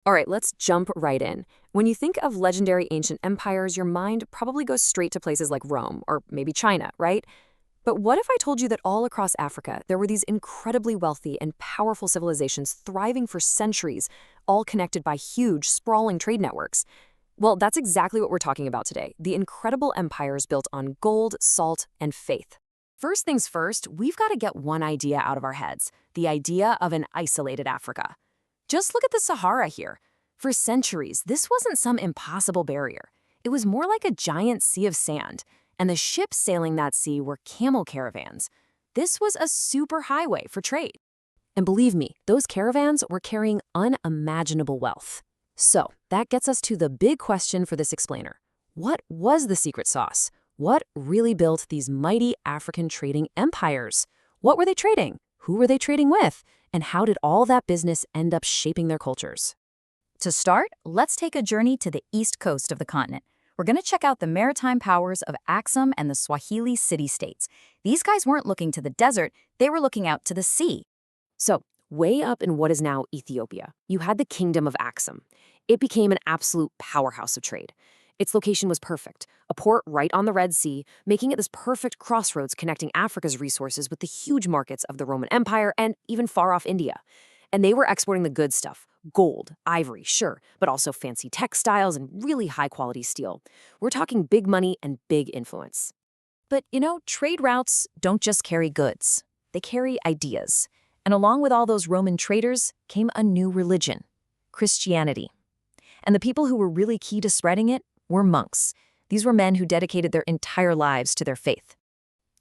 All right, let's jump right in. When you think of legendary ancient empires, your mind probably goes straight to places like Rome or maybe China, right? But what if I told you that all across Africa, there were these incredibly wealthy and powerful civilizations thriving for centuries, all connected by huge, sprawling trade networks? Well, that's exactly what we're talking about today, the incredible empires built on gold, salt, and faith. First things first, we've got to get one idea out of our heads, the idea of an isolated Africa. Just look at the Sahara here. For centuries, this wasn't some impossible barrier. It was more like a giant sea of sand, and the ships sailing that sea were camel caravans. This was a superhighway for trade. And believe me, those caravans were carrying unimaginable wealth. So, that gets us to the big question for this explainer. What was the secret sauce? What really built these mighty African trading empires? What were they trading? Who were they trading with? And how did all that business end up shaping their cultures? To start, let's take a journey to the east coast of the continent. We're going to check out the maritime powers of Axum and the Swahili city-states. These guys weren't looking to the desert, they were looking out to the sea. So, way up in what is now Ethiopia, you had the Kingdom of Axum. It became an absolute powerhouse of trade. Its location was perfect, a port right on the Red Sea, making it this perfect crossroads connecting Africa's resources with the huge markets of the Roman Empire and even far-off India. And they were exporting the good stuff, gold, ivory, sure, but also fancy textiles and really high-quality steel. We're talking big money and big influence. But, trade routes don't just carry goods. They carry ideas. And along with all those Roman traders came a new religion, Christianity. And the people who were really key to spreading it were monks. These were men who dedicated their entire lives to their faith.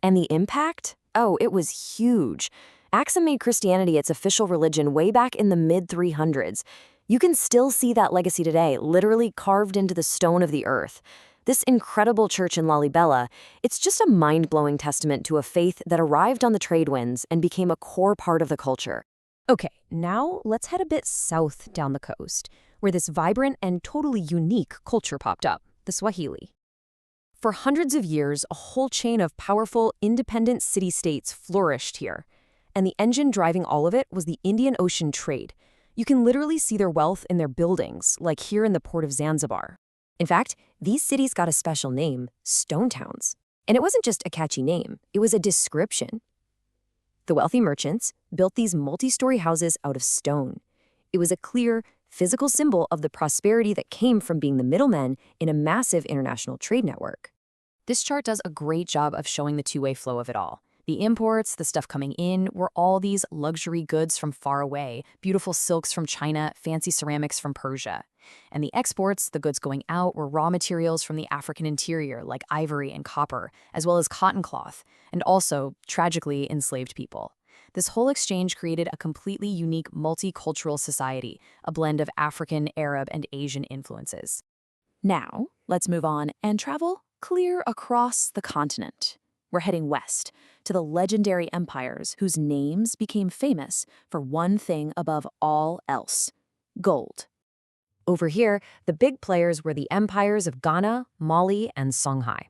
And the impact? Oh, it was huge. Axum made Christianity its official religion way back in the mid-300s. You can still see that legacy today, literally carved into the stone of the earth. This incredible church in Lalibela, it's just a mind-blowing testament to a faith that arrived on the trade winds and became a core part of the culture. Okay, now let's head a bit south down the coast, where this vibrant and totally unique culture popped up, the Swahili. For hundreds of years, a whole chain of powerful, independent city-states flourished here. And the engine driving all of it was the Indian Ocean trade. You can literally see their wealth in their buildings, like here in the port of Zanzibar. In fact, these cities got a special name, stone towns. And it wasn't just a catchy name, it was a description. The wealthy merchants built these multi-story houses out of stone. It was a clear, physical symbol of the prosperity that came from being the middlemen in a massive international trade network. This chart does a great job of showing the two-way flow of it all. The imports, the stuff coming in, were all these luxury goods from far away, beautiful silks from China, fancy ceramics from Persia. And the exports, the goods going out, were raw materials from the African interior, like ivory and copper, as well as cotton cloth, and also, tragically, enslaved people. This whole exchange created a completely unique multicultural society, a blend of African, Arab, and Asian influences. Now, let's move on and travel clear across the continent. We're heading west, to the legendary empires whose names became famous for one thing above all else: gold. Over here, the big players were the empires of Ghana, Mali, and Songhai.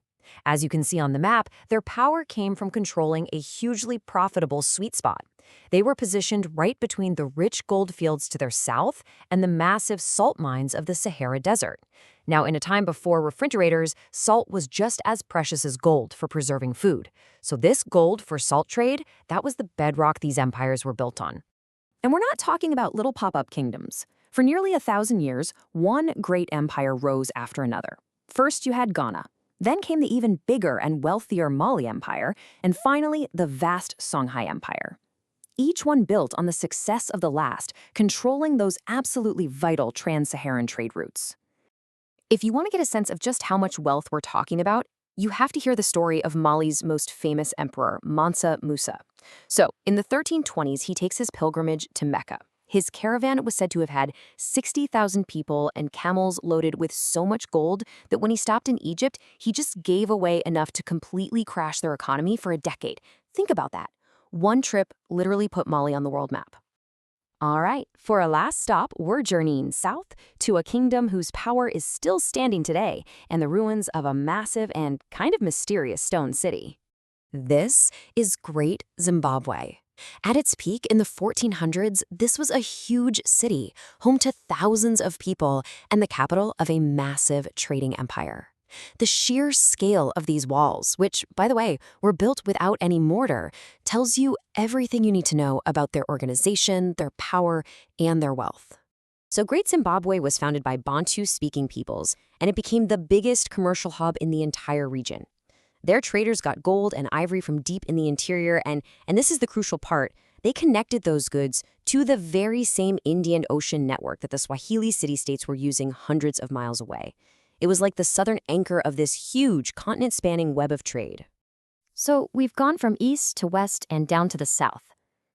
As you can see on the map, their power came from controlling a hugely profitable sweet spot. They were positioned right between the rich gold fields to their south and the massive salt mines of the Sahara Desert. Now, in a time before refrigerators, salt was just as precious as gold for preserving food. So this gold for salt trade, that was the bedrock these empires were built on. And we're not talking about little pop-up kingdoms. For nearly 1,000 years, one great empire rose after another. First, you had Ghana. Then came the even bigger and wealthier Mali Empire, and finally, the vast Songhai Empire. Each one built on the success of the last, controlling those absolutely vital trans-Saharan trade routes. If you want to get a sense of just how much wealth we're talking about, you have to hear the story of Mali's most famous emperor, Mansa Musa. So, in the 1320s, he takes his pilgrimage to Mecca. His caravan was said to have had 60,000 people and camels loaded with so much gold that when he stopped in Egypt, he just gave away enough to completely crash their economy for a decade. Think about that. One trip literally put Mali on the world map. All right, for a last stop, we're journeying south to a kingdom whose power is still standing today and the ruins of a massive and kind of mysterious stone city. This is Great Zimbabwe. At its peak in the 1400s, this was a huge city, home to thousands of people and the capital of a massive trading empire. The sheer scale of these walls, which, by the way, were built without any mortar, tells you everything you need to know about their organization, their power, and their wealth. So Great Zimbabwe was founded by Bantu-speaking peoples, and it became the biggest commercial hub in the entire region. Their traders got gold and ivory from deep in the interior, and this is the crucial part, they connected those goods to the very same Indian Ocean network that the Swahili city-states were using hundreds of miles away. It was like the southern anchor of this huge continent-spanning web of trade. So we've gone from east to west and down to the south.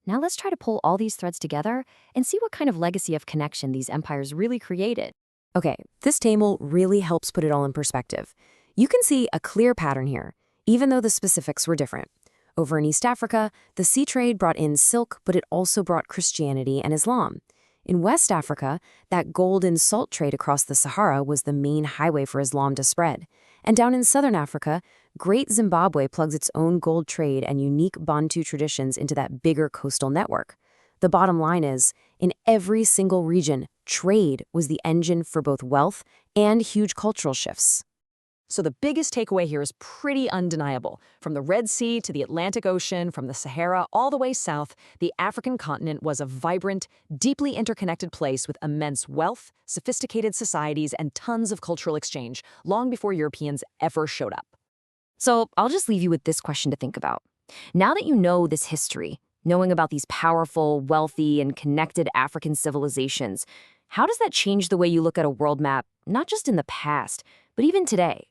Now let's try to pull all these threads together and see what kind of legacy of connection these empires really created. Okay, this table really helps put it all in perspective. You can see a clear pattern here, even though the specifics were different. Over in East Africa, the sea trade brought in silk, but it also brought Christianity and Islam. In West Africa, that gold and salt trade across the Sahara was the main highway for Islam to spread. And down in Southern Africa, Great Zimbabwe plugs its own gold trade and unique Bantu traditions into that bigger coastal network. The bottom line is, in every single region, trade was the engine for both wealth and huge cultural shifts. So the biggest takeaway here is pretty undeniable. From the Red Sea to the Atlantic Ocean, from the Sahara all the way south, the African continent was a vibrant, deeply interconnected place with immense wealth, sophisticated societies, and tons of cultural exchange, long before Europeans ever showed up. So I'll just leave you with this question to think about. Now that you know this history, knowing about these powerful, wealthy, and connected African civilizations, how does that change the way you look at a world map, not just in the past, but even today?